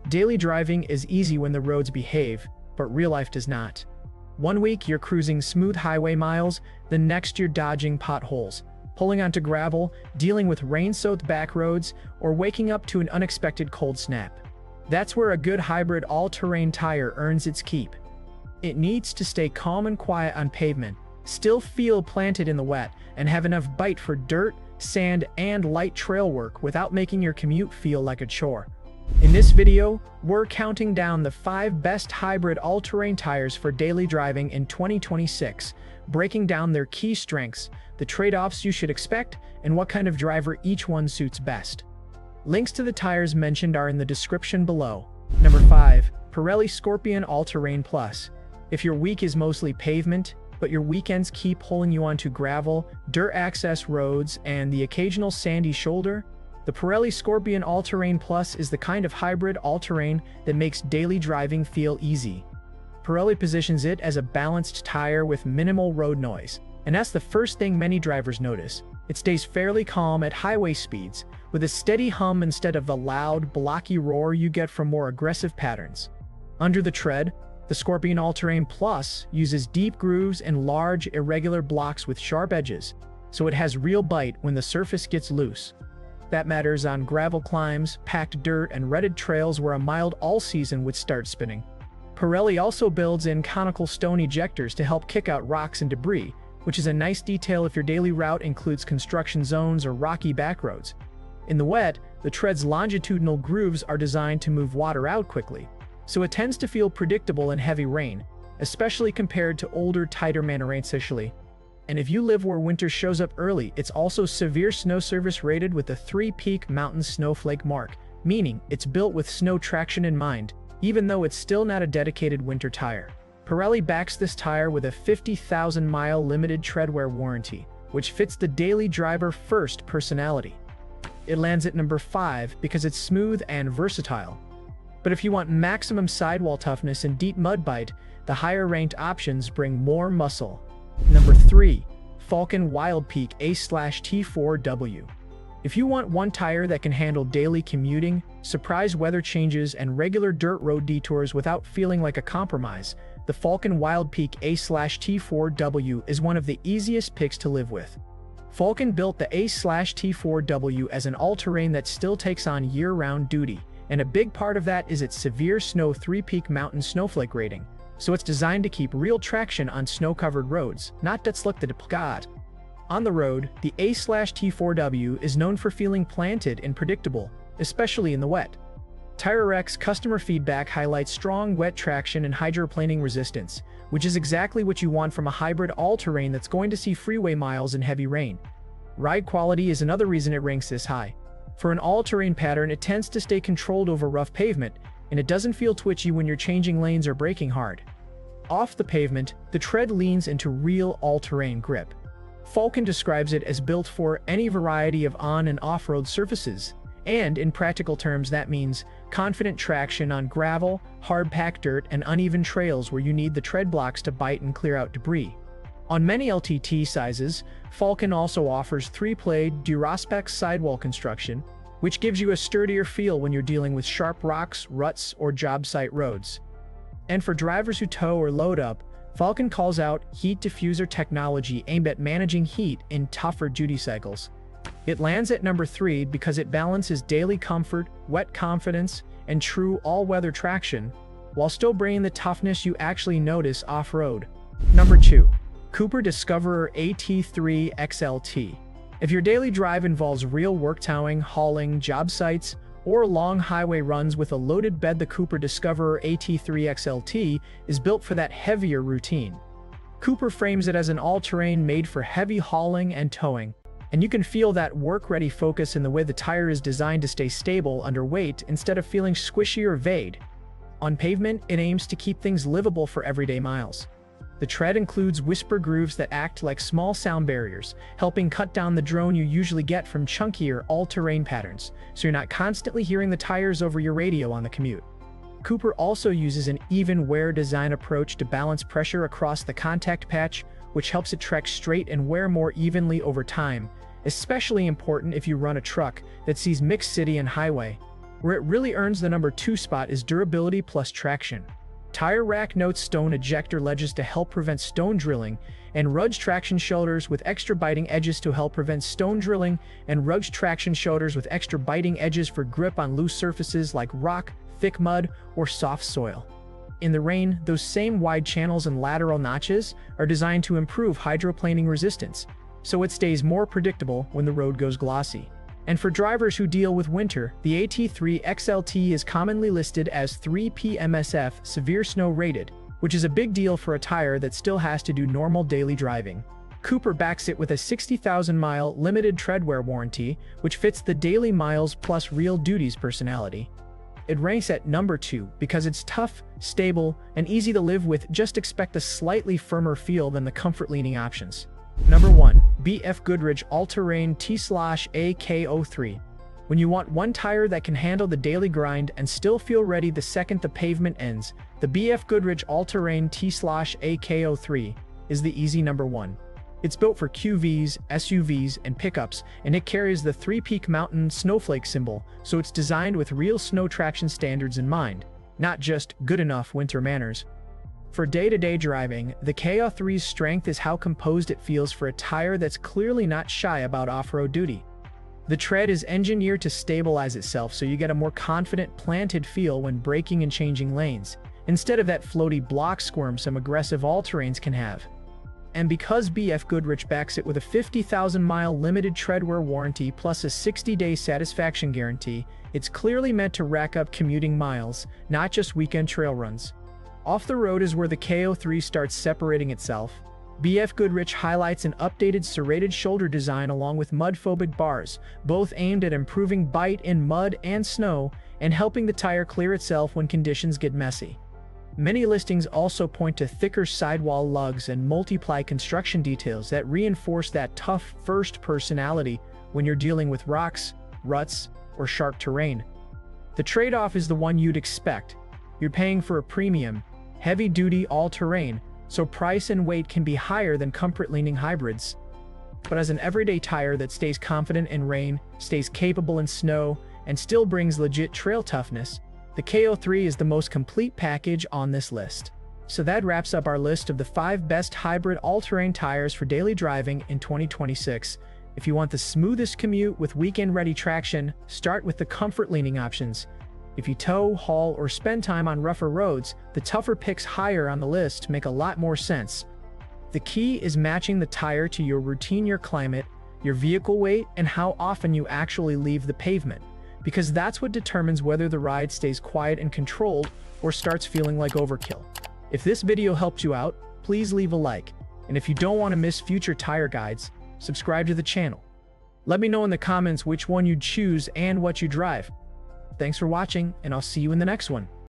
Daily driving is easy when the roads behave, but real life does not. One week you're cruising smooth highway miles, the next you're dodging potholes, pulling onto gravel, dealing with rain-soaked back roads, or waking up to an unexpected cold snap. That's where a good hybrid all-terrain tire earns its keep. It needs to stay calm and quiet on pavement, still feel planted in the wet, and have enough bite for dirt, sand, and light trail work without making your commute feel like a chore. In this video, we're counting down the 5 best hybrid all-terrain tires for daily driving in 2026, breaking down their key strengths, the trade-offs you should expect, and what kind of driver each one suits best. Links to the tires mentioned are in the description below. Number 5. Pirelli Scorpion All-Terrain Plus. If your week is mostly pavement, but your weekends keep pulling you onto gravel, dirt access roads, and the occasional sandy shoulder, the Pirelli Scorpion All-Terrain Plus is the kind of hybrid all-terrain that makes daily driving feel easy. Pirelli positions it as a balanced tire with minimal road noise, and that's the first thing many drivers notice. It stays fairly calm at highway speeds, with a steady hum instead of the loud, blocky roar you get from more aggressive patterns. Under the tread, the Scorpion All-Terrain Plus uses deep grooves and large, irregular blocks with sharp edges, so it has real bite when the surface gets loose. That matters on gravel climbs, packed dirt, and rutted trails where a mild all-season would start spinning. Pirelli also builds in conical stone ejectors to help kick out rocks and debris, which is a nice detail if your daily route includes construction zones or rocky backroads. In the wet, the tread's longitudinal grooves are designed to move water out quickly, so it tends to feel predictable in heavy rain, especially compared to older, tighter Manarain. And if you live where winter shows up early, it's also severe snow service rated with the 3-peak mountain snowflake mark, meaning it's built with snow traction in mind, even though it's still not a dedicated winter tire. Pirelli backs this tire with a 50,000-mile limited treadwear warranty, which fits the daily driver-first personality. It lands at number 5 because it's smooth and versatile. But if you want maximum sidewall toughness and deep mud bite, the higher-ranked options bring more muscle. Number 3. Falken Wildpeak A/T4W. If you want one tire that can handle daily commuting, surprise weather changes, and regular dirt road detours without feeling like a compromise, the Falken Wildpeak A/T4W is one of the easiest picks to live with. Falken built the A/T4W as an all-terrain that still takes on year-round duty, and a big part of that is its severe snow 3-peak mountain snowflake rating. So it's designed to keep real traction on snow-covered roads, not that slick the God. On the road, the A/T4W is known for feeling planted and predictable, especially in the wet. TireRack's customer feedback highlights strong wet traction and hydroplaning resistance, which is exactly what you want from a hybrid all-terrain that's going to see freeway miles in heavy rain. Ride quality is another reason it ranks this high. For an all-terrain pattern, it tends to stay controlled over rough pavement, and it doesn't feel twitchy when you're changing lanes or braking hard. Off the pavement, the tread leans into real all-terrain grip. Falken describes it as built for any variety of on- and off-road surfaces, and in practical terms that means confident traction on gravel, hard-packed dirt, and uneven trails where you need the tread blocks to bite and clear out debris. On many LTT sizes, Falken also offers 3-plate Duraspex sidewall construction, which gives you a sturdier feel when you're dealing with sharp rocks, ruts, or job site roads. And for drivers who tow or load up, Falken calls out heat diffuser technology aimed at managing heat in tougher duty cycles. It lands at number 3 because it balances daily comfort, wet confidence, and true all-weather traction, while still bringing the toughness you actually notice off-road. Number 2. Cooper Discoverer AT3 XLT. If your daily drive involves real work towing, hauling, job sites, or long highway runs with a loaded bed, the Cooper Discoverer AT3 XLT is built for that heavier routine. Cooper frames it as an all-terrain made for heavy hauling and towing, and you can feel that work-ready focus in the way the tire is designed to stay stable under weight instead of feeling squishy or vague. On pavement, it aims to keep things livable for everyday miles. The tread includes whisper grooves that act like small sound barriers, helping cut down the drone you usually get from chunkier all-terrain patterns, so you're not constantly hearing the tires over your radio on the commute. Cooper also uses an even wear design approach to balance pressure across the contact patch, which helps it trek straight and wear more evenly over time, especially important if you run a truck that sees mixed city and highway. Where it really earns the number 2 spot is durability plus traction. Tire rack notes stone ejector ledges to help prevent stone drilling, and rugged traction shoulders with extra biting edges to help prevent stone drilling, and rugged traction shoulders with extra biting edges for grip on loose surfaces like rock, thick mud, or soft soil. In the rain, those same wide channels and lateral notches are designed to improve hydroplaning resistance, so it stays more predictable when the road goes glossy. And for drivers who deal with winter, the AT3 XLT is commonly listed as 3P MSF Severe Snow Rated, which is a big deal for a tire that still has to do normal daily driving. Cooper backs it with a 60,000-mile limited treadwear warranty, which fits the daily miles plus real duties personality. It ranks at number 2 because it's tough, stable, and easy to live with. Just expect a slightly firmer feel than the comfort-leaning options. Number 1. BF Goodrich All-Terrain T/AK03. When you want one tire that can handle the daily grind and still feel ready the second the pavement ends, the BF Goodrich All-Terrain T/AK03 is the easy number 1. It's built for QVs, SUVs, and pickups, and it carries the 3-peak mountain snowflake symbol, so it's designed with real snow traction standards in mind, not just good enough winter manners. For day-to-day driving, the KO3's strength is how composed it feels for a tire that's clearly not shy about off-road duty. The tread is engineered to stabilize itself so you get a more confident, planted feel when braking and changing lanes, instead of that floaty block squirm some aggressive all-terrains can have. And because BF Goodrich backs it with a 50,000-mile limited treadwear warranty plus a 60-day satisfaction guarantee, it's clearly meant to rack up commuting miles, not just weekend trail runs. Off the road is where the KO3 starts separating itself. BF Goodrich highlights an updated serrated shoulder design along with mud-phobic bars, both aimed at improving bite in mud and snow and helping the tire clear itself when conditions get messy. Many listings also point to thicker sidewall lugs and multiply construction details that reinforce that tough first personality when you're dealing with rocks, ruts, or sharp terrain. The trade-off is the one you'd expect. You're paying for a premium, heavy-duty all-terrain, so price and weight can be higher than comfort-leaning hybrids. But as an everyday tire that stays confident in rain, stays capable in snow, and still brings legit trail toughness, the KO3 is the most complete package on this list. So that wraps up our list of the 5 best hybrid all-terrain tires for daily driving in 2026. If you want the smoothest commute with weekend-ready traction, start with the comfort-leaning options. If you tow, haul, or spend time on rougher roads, the tougher picks higher on the list make a lot more sense. The key is matching the tire to your routine, your climate, your vehicle weight, and how often you actually leave the pavement, because that's what determines whether the ride stays quiet and controlled or starts feeling like overkill. If this video helped you out, please leave a like, and if you don't want to miss future tire guides, subscribe to the channel. Let me know in the comments which one you'd choose and what you drive. Thanks for watching, and I'll see you in the next one.